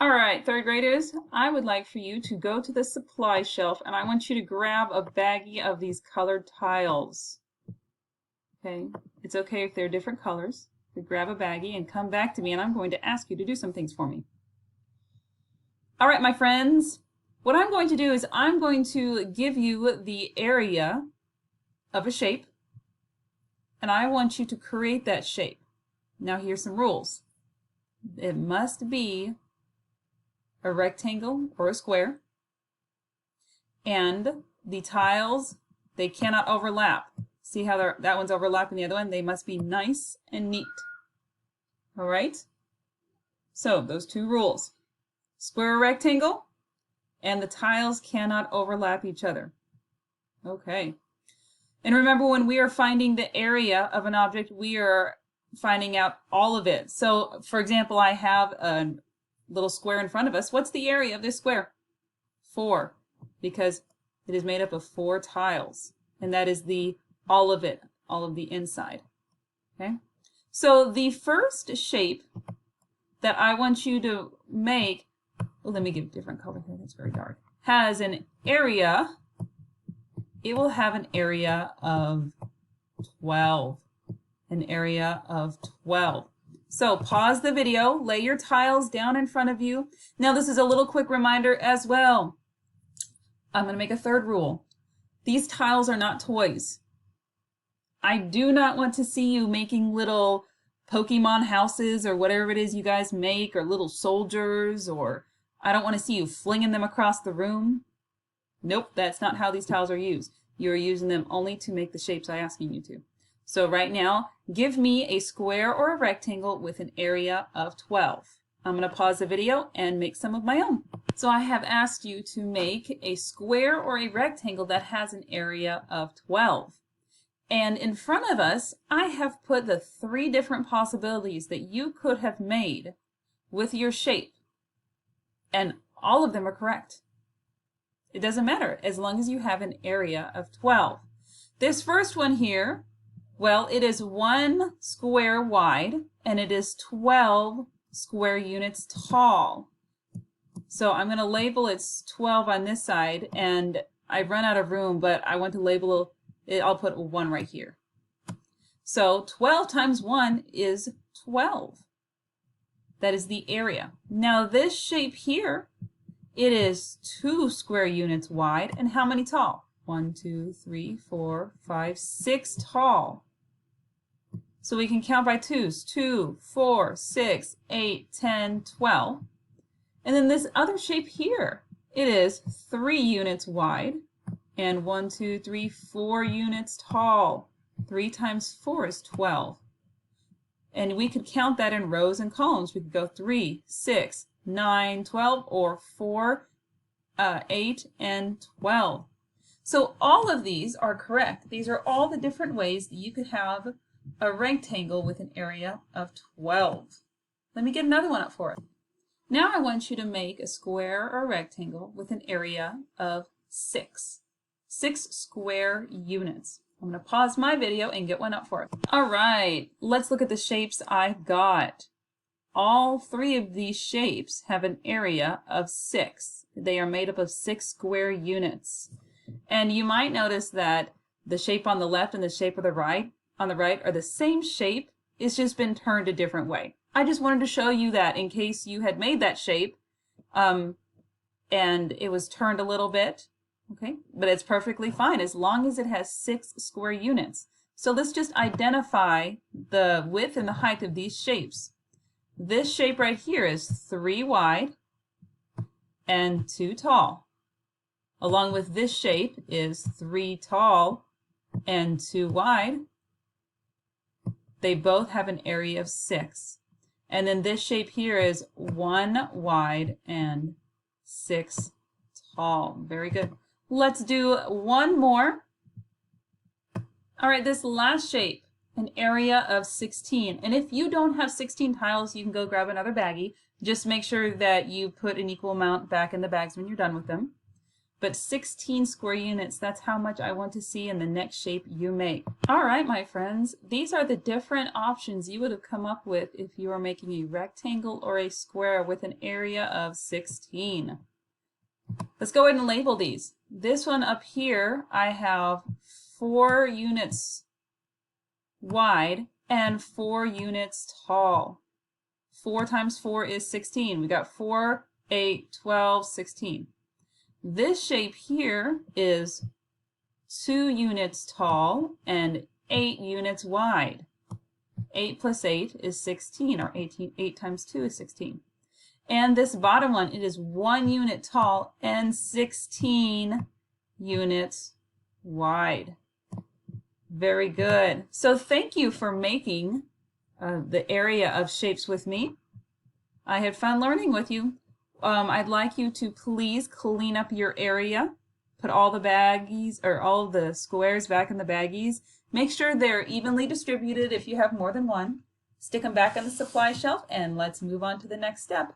All right, third graders, I would like for you to go to the supply shelf and I want you to grab a baggie of these colored tiles. Okay, it's okay if they're different colors. But grab a baggie and come back to me and I'm going to ask you to do some things for me. All right, my friends, what I'm going to do is I'm going to give you the area of a shape and I want you to create that shape. Now here's some rules. It must be a rectangle or a square, and the tiles, they cannot overlap. See how that one's overlapping the other one? They must be nice and neat. All right? So those two rules. Square or rectangle, and the tiles cannot overlap each other. Okay. And remember, when we are finding the area of an object, we are finding out all of it. So, for example, I have a little square in front of us. What's the area of this square? 4, because it is made up of 4 tiles, and that is all of it, all of the inside. Okay, so the first shape that I want you to make, well, let me give a different color here, that's very dark, has an area. It will have an area of 12. An area of 12. So pause the video, lay your tiles down in front of you. Now this is a little quick reminder as well. I'm going to make a third rule. These tiles are not toys. I do not want to see you making little Pokemon houses or whatever it is you guys make, or little soldiers, or I don't want to see you flinging them across the room. Nope, that's not how these tiles are used. You're using them only to make the shapes I'm asking you to. So right now, give me a square or a rectangle with an area of 12. I'm going to pause the video and make some of my own. So I have asked you to make a square or a rectangle that has an area of 12. And in front of us, I have put the 3 different possibilities that you could have made with your shape. And all of them are correct. It doesn't matter as long as you have an area of 12. This first one here, well, it is 1 square wide and it is 12 square units tall. So I'm going to label it's 12 on this side, and I've run out of room, but I want to label it, I'll put 1 right here. So 12 times 1 is 12. That is the area. Now this shape here, it is 2 square units wide, and how many tall? 1, 2, 3, 4, 5, 6 tall. So we can count by 2s. 2, 4, 6, 8, 10, 12. And then this other shape here, it is 3 units wide and 1, 2, 3, 4 units tall. 3 times 4 is 12. And we could count that in rows and columns. We could go 3, 6, 9, 12, or 4, 8, and 12. So all of these are correct. These are all the different ways that you could have a rectangle with an area of 12. Let me get another one up for it. Now I want you to make a square or a rectangle with an area of 6. 6 square units. I'm going to pause my video and get one up for it. All right, let's look at the shapes I've got. All 3 of these shapes have an area of 6. They are made up of 6 square units. And you might notice that the shape on the left and the shape on the right are the same shape. It's just been turned a different way. I just wanted to show you that in case you had made that shape and it was turned a little bit. Okay, but it's perfectly fine as long as it has 6 square units. So let's just identify the width and the height of these shapes. This shape right here is 3 wide and 2 tall. Along with this shape is 3 tall and 2 wide. They both have an area of 6. And then this shape here is 1 wide and 6 tall. Very good. Let's do one more. All right, this last shape, an area of 16. And if you don't have 16 tiles, you can go grab another baggie. Just make sure that you put an equal amount back in the bags when you're done with them. but 16 square units, that's how much I want to see in the next shape you make. All right, my friends, these are the different options you would have come up with if you were making a rectangle or a square with an area of 16. Let's go ahead and label these. This one up here, I have 4 units wide and 4 units tall. 4 times 4 is 16. We got 4, 8, 12, 16. This shape here is 2 units tall and 8 units wide. 8 plus 8 is 16, or 8 times 2 is 16. And this bottom one, it is 1 unit tall and 16 units wide. Very good. So thank you for making the area of shapes with me. I had fun learning with you. I'd like you to please clean up your area. Put all the baggies or all the squares back in the baggies. Make sure they're evenly distributed if you have more than one. Stick them back on the supply shelf and let's move on to the next step.